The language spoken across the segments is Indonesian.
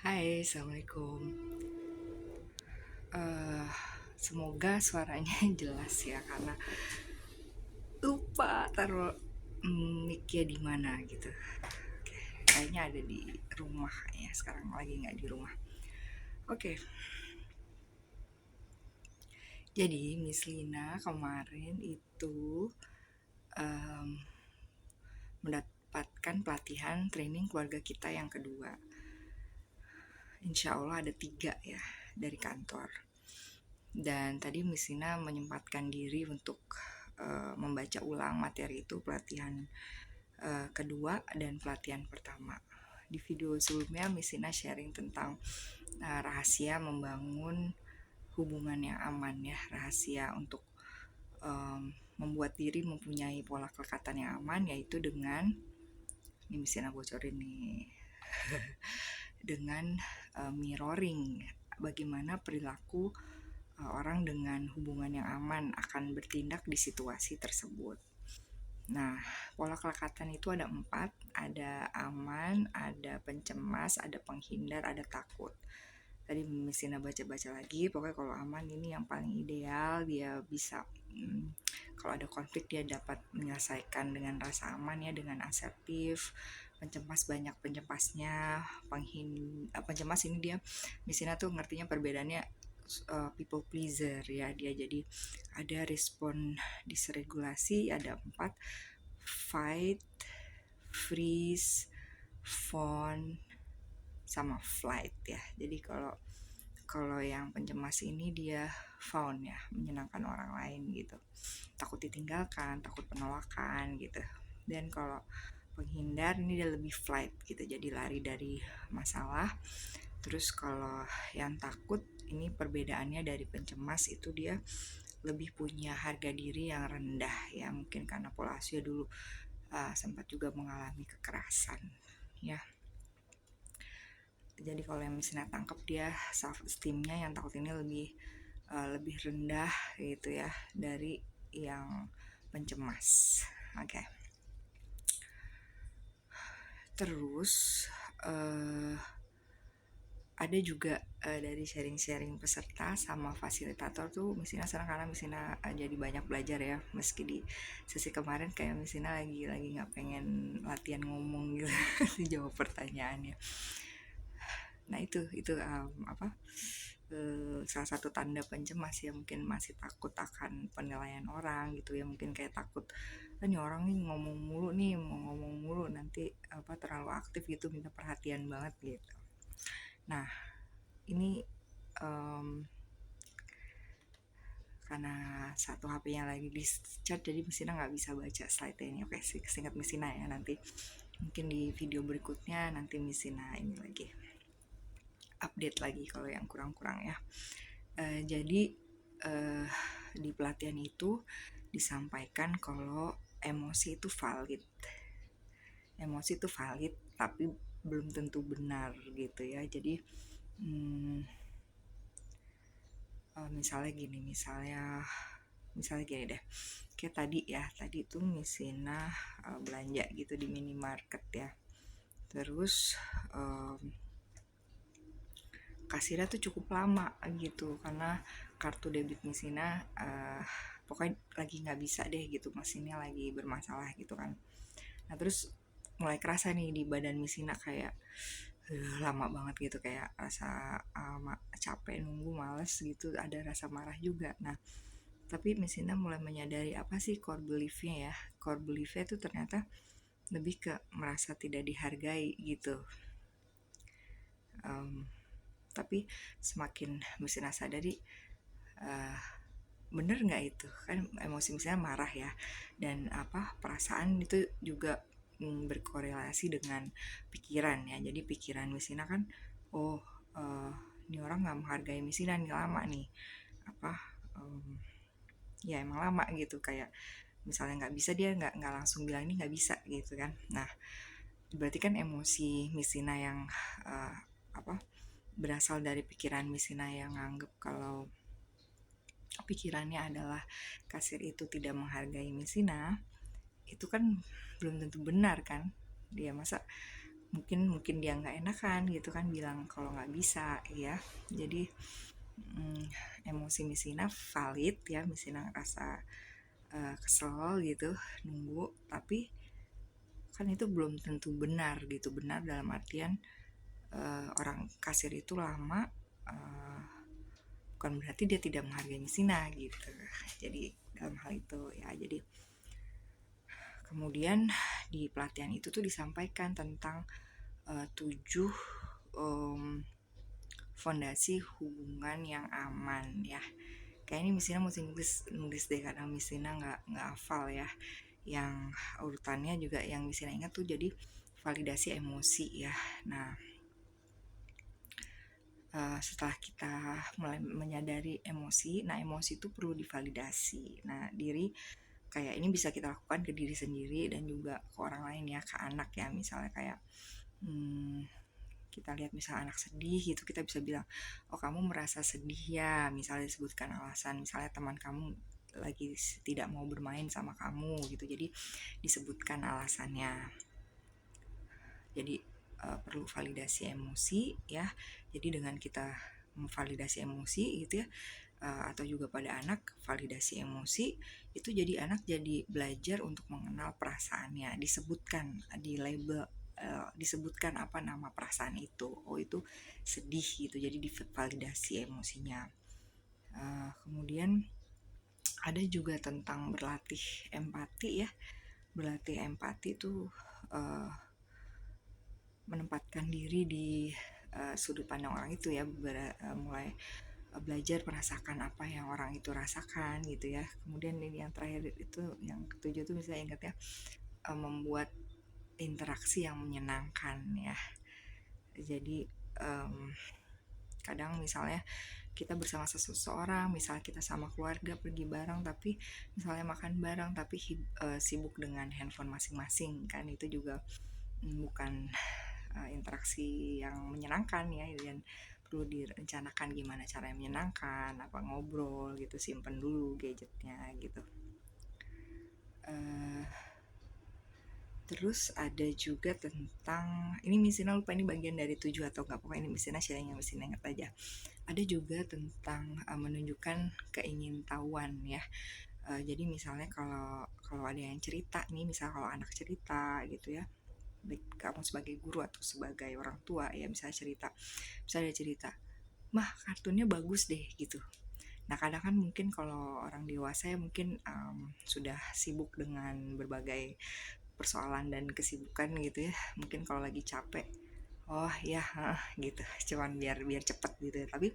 Hai, Assalamualaikum. Eh, Semoga suaranya jelas ya, karena lupa taruh mic-nya di mana gitu. Oke, kayaknya ada di rumah ya, sekarang lagi nggak di rumah. Oke, jadi Miss Lina kemarin itu em, mendapatkan pelatihan training keluarga kita yang kedua. Insya Allah ada 3 ya dari kantor. Dan tadi Miss Lina menyempatkan diri untuk membaca ulang materi itu, pelatihan kedua dan pelatihan pertama. Di video sebelumnya Miss Lina sharing tentang rahasia membangun hubungan yang aman ya, rahasia untuk membuat diri mempunyai pola kelekatan yang aman, yaitu dengan ini Miss Lina bocorin nih dengan mirroring, bagaimana perilaku orang dengan hubungan yang aman akan bertindak di situasi tersebut. Nah, pola kelekatan itu ada 4, ada aman, ada pencemas, ada penghindar, ada takut. Tadi Mesina baca-baca lagi, pokoknya kalau aman ini yang paling ideal, dia bisa kalau ada konflik dia dapat menyelesaikan dengan rasa aman ya, dengan asertif. Pencemas banyak pencemasnya, pencemas ini dia Mesina tuh ngertinya perbedaannya people pleaser ya, dia jadi ada respon disregulasi, ada 4: fight, freeze, fawn, sama flight ya. Jadi kalau kalau yang pencemas ini dia fawn ya, menyenangkan orang lain gitu, takut ditinggalkan, takut penolakan gitu. Dan kalau penghindar ini dia lebih flight gitu, jadi lari dari masalah. Terus kalau yang takut ini perbedaannya dari pencemas, itu dia lebih punya harga diri yang rendah ya, mungkin karena pola asuh dulu sempat juga mengalami kekerasan ya. Jadi kalau yang misalnya tangkap, dia self esteemnya yang takut ini lebih rendah gitu ya dari yang pencemas. Oke. Terus ada juga dari sharing-sharing peserta sama fasilitator tuh Misina senang, karena Misina jadi banyak belajar ya, meski di sesi kemarin kayak Misina lagi nggak pengen latihan ngomong gitu jawab pertanyaannya. Nah itu salah satu tanda pencemas ya, mungkin masih takut akan penilaian orang gitu ya, mungkin kayak takut ini orang nih ngomong mulu nih, mau ngomong mulu nanti terlalu aktif gitu, minta perhatian banget gitu. Nah ini karena satu HP-nya lagi di charge, jadi Mesina nggak bisa baca slide ini. Oke, singkat Mesina ya, nanti mungkin di video berikutnya nanti Mesina ini lagi update lagi kalau yang kurang-kurang ya. Jadi di pelatihan itu disampaikan kalau emosi itu valid, tapi belum tentu benar gitu ya. Jadi misalnya gini deh, kayak tadi tuh Misina belanja gitu di minimarket ya, terus kasirnya tuh cukup lama gitu karena kartu debit Misina pokoknya lagi nggak bisa deh gitu, mesinnya lagi bermasalah gitu kan. Nah terus mulai kerasa nih di badan Misina kayak lama banget gitu, kayak rasa capek nunggu, males gitu, ada rasa marah juga. Nah tapi Misina mulai menyadari apa sih core belief-nya ya. Core belief-nya itu ternyata lebih ke merasa tidak dihargai gitu. Tapi semakin Misina sadari, bener nggak itu kan emosi misalnya marah ya, dan perasaan itu juga berkorelasi dengan pikiran ya. Jadi pikiran Misina kan, ini orang nggak menghargai Misina nih, lama nih ya emang lama gitu, kayak misalnya nggak bisa, dia nggak langsung bilang ini nggak bisa gitu kan. Nah berarti kan emosi Misina yang berasal dari pikiran Misina yang nganggep kalau pikirannya adalah kasir itu tidak menghargai Misina, itu kan belum tentu benar kan. Dia masa mungkin dia nggak enakan gitu kan, bilang kalau nggak bisa ya. Jadi emosi Miss Ina valid ya, Miss Ina ngerasa kesel gitu nunggu, tapi kan itu belum tentu benar gitu. Benar dalam artian orang kasir itu lama, bukan berarti dia tidak menghargai Miss Ina gitu. Jadi dalam hal itu ya, jadi kemudian di pelatihan itu tuh disampaikan tentang 7 fondasi hubungan yang aman ya. Kayak ini Miss Ina mesti nulis deh, karena Miss Ina nggak hafal ya. Yang urutannya juga yang Miss Ina ingat tuh, jadi validasi emosi ya. Nah, setelah kita mulai menyadari emosi, nah emosi itu perlu divalidasi. Nah, diri kayak ini bisa kita lakukan ke diri sendiri dan juga ke orang lain ya, ke anak ya. Misalnya kayak kita lihat misalnya anak sedih gitu, kita bisa bilang, oh kamu merasa sedih ya, misalnya disebutkan alasan, misalnya teman kamu lagi tidak mau bermain sama kamu gitu, jadi disebutkan alasannya. Jadi perlu validasi emosi ya. Jadi dengan kita memvalidasi emosi gitu ya, atau juga pada anak validasi emosi itu, jadi anak jadi belajar untuk mengenal perasaannya, disebutkan di label, disebutkan apa nama perasaan itu, oh itu sedih gitu, jadi divalidasi emosinya. Kemudian ada juga tentang berlatih empati ya. Berlatih empati itu menempatkan diri di sudut pandang orang itu ya, mulai belajar merasakan apa yang orang itu rasakan gitu ya. Kemudian ini yang terakhir itu, yang ketujuh itu bisa ingat ya, membuat interaksi yang menyenangkan ya. Jadi kadang misalnya kita bersama seseorang, misalnya kita sama keluarga pergi bareng, tapi misalnya makan bareng tapi sibuk dengan handphone masing-masing, kan itu juga bukan interaksi yang menyenangkan ya. Dan perlu direncanakan gimana cara yang menyenangkan, apa ngobrol gitu, simpen dulu gadgetnya gitu. Terus ada juga tentang, ini Miss Ina lupa ini bagian dari 7 atau enggak, pokoknya ini Miss Ina sharing yang Miss Ina ingat aja. Ada juga tentang menunjukkan keingintahuan ya. Jadi misalnya kalau ada yang cerita nih, misalnya kalau anak cerita gitu ya, baik kamu sebagai guru atau sebagai orang tua ya, misalnya misalnya ada cerita, mah kartunnya bagus deh gitu. Nah kadang kan mungkin kalau orang dewasa ya mungkin sudah sibuk dengan berbagai persoalan dan kesibukan gitu ya, mungkin kalau lagi capek, oh ya gitu, cuman biar cepet gitu ya. Tapi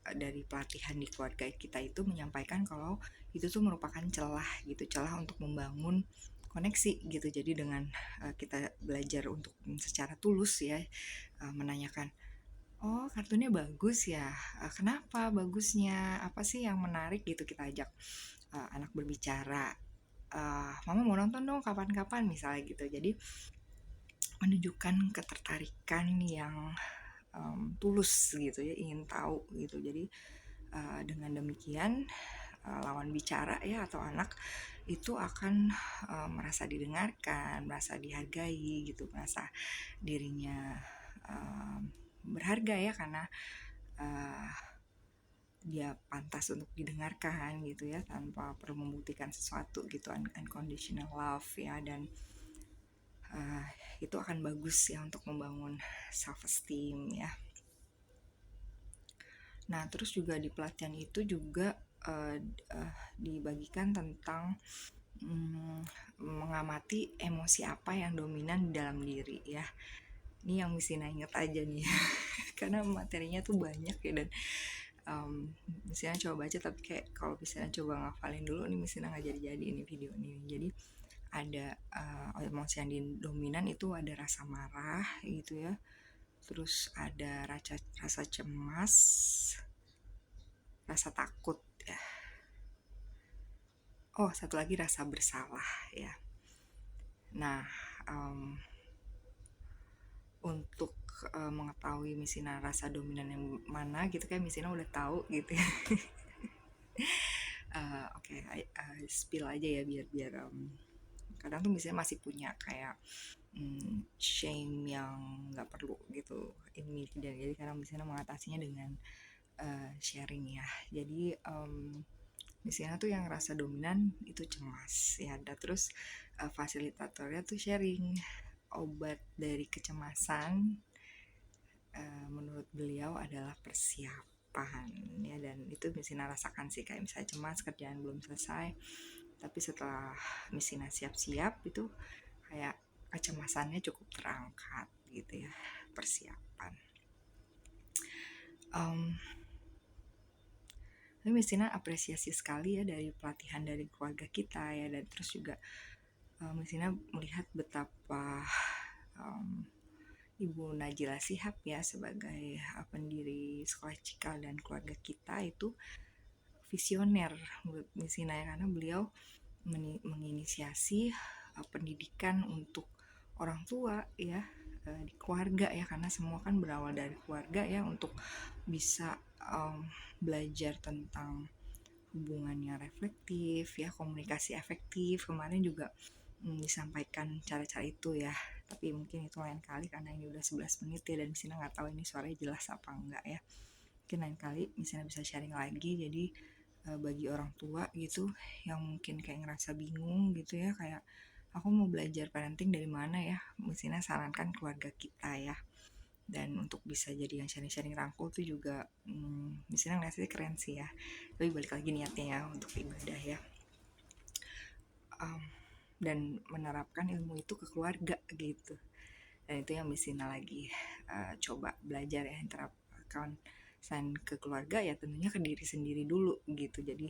dari pelatihan di keluarga kita itu menyampaikan kalau itu tuh merupakan celah untuk membangun koneksi gitu. Jadi dengan kita belajar untuk secara tulus ya, menanyakan, oh kartunnya bagus ya, kenapa bagusnya, apa sih yang menarik gitu, kita ajak anak berbicara, mama mau nonton dong kapan-kapan misalnya gitu. Jadi menunjukkan ketertarikan yang tulus gitu ya, ingin tahu gitu. Jadi dengan demikian lawan bicara ya atau anak itu akan merasa didengarkan, merasa dihargai gitu, merasa dirinya berharga ya, karena dia pantas untuk didengarkan gitu ya, tanpa perlu membuktikan sesuatu gitu, unconditional love ya. Dan itu akan bagus ya untuk membangun self esteem ya. Nah terus juga di pelatihan itu juga dibagikan tentang mengamati emosi apa yang dominan di dalam diri ya. Ini yang mesti ingat aja nih karena materinya tuh banyak ya, dan misalnya coba baca, tapi kayak kalau misalnya coba ngafalin dulu nih misalnya nggak jadi ini video ini. Jadi ada emosi yang dominan itu ada rasa marah gitu ya, terus ada rasa cemas, rasa takut ya, oh satu lagi rasa bersalah ya. Nah untuk mengetahui Miss Ina rasa dominan yang mana gitu, kayak Miss Ina udah tahu gitu ya. Oke, spill aja ya biar kadang tuh misalnya masih punya kayak shame yang nggak perlu gitu ini, dan jadi kadang misalnya mengatasinya dengan sharing ya. Jadi misalnya tuh yang rasa dominan itu cemas ya, dan terus fasilitatornya tuh sharing obat dari kecemasan. Menurut beliau adalah persiapan ya, dan itu Misina rasakan sih, kayak misalnya cemas kerjaan belum selesai, tapi setelah Misina siap-siap itu kayak kecemasannya cukup terangkat gitu ya, persiapan. Tapi Misina apresiasi sekali ya dari pelatihan dari keluarga kita ya, dan terus juga Misina melihat betapa Ibu Najila Shihab ya sebagai pendiri sekolah Cikal dan keluarga kita itu visioner menurut Misina ya, karena beliau menginisiasi pendidikan untuk orang tua ya, di keluarga ya, karena semua kan berawal dari keluarga ya, untuk bisa belajar tentang hubungan yang reflektif ya, komunikasi efektif. Kemarin juga disampaikan cara-cara itu ya, tapi mungkin itu lain kali karena ini udah 11 menit ya, dan Misina nggak tahu ini suaranya jelas apa enggak ya. Mungkin lain kali Misina bisa sharing lagi. Jadi bagi orang tua gitu yang mungkin kayak ngerasa bingung gitu ya, kayak aku mau belajar parenting dari mana ya, Misina sarankan keluarga kita ya. Dan untuk bisa jadi yang sharing-sharing rangkul tuh juga Misina ngeliatnya keren sih ya. Tapi balik lagi niatnya ya untuk ibadah ya, dan menerapkan ilmu itu ke keluarga gitu. Dan itu yang Misina lagi coba belajar ya, terapkan selain ke keluarga ya tentunya ke diri sendiri dulu gitu. Jadi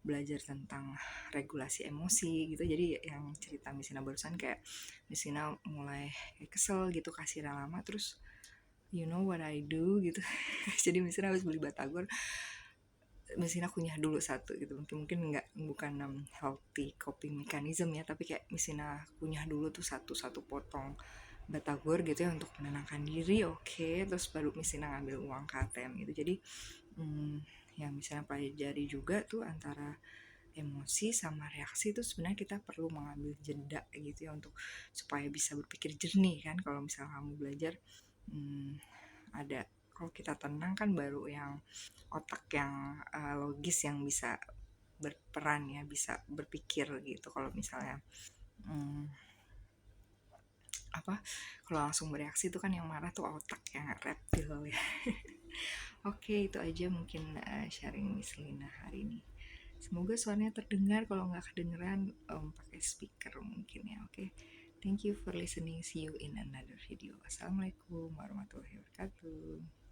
belajar tentang regulasi emosi gitu. Jadi yang cerita Misina barusan, kayak Misina mulai kesel gitu kasih lama, terus you know what I do gitu. Jadi Misina harus beli batagor, Misina kunyah dulu satu gitu, mungkin nggak, bukan healthy coping mechanism ya, tapi kayak Misina kunyah dulu tuh satu potong batagor gitu ya untuk menenangkan diri. Oke, terus baru Misina ngambil uang KTM gitu. Jadi yang Misina pelajari juga tuh antara emosi sama reaksi itu sebenarnya kita perlu mengambil jeda gitu ya, untuk supaya bisa berpikir jernih kan. Kalau misalnya kamu belajar ada, kalau kita tenang kan baru yang otak yang logis yang bisa berperan ya, bisa berpikir gitu. Kalau misalnya kalau langsung bereaksi itu kan yang marah tuh otak yang reptil ya. Oke, itu aja mungkin sharing Miss Lina hari ini. Semoga suaranya terdengar, kalau nggak kedengeran pakai speaker mungkin ya. Oke, thank you for listening, see you in another video. Assalamualaikum warahmatullahi wabarakatuh.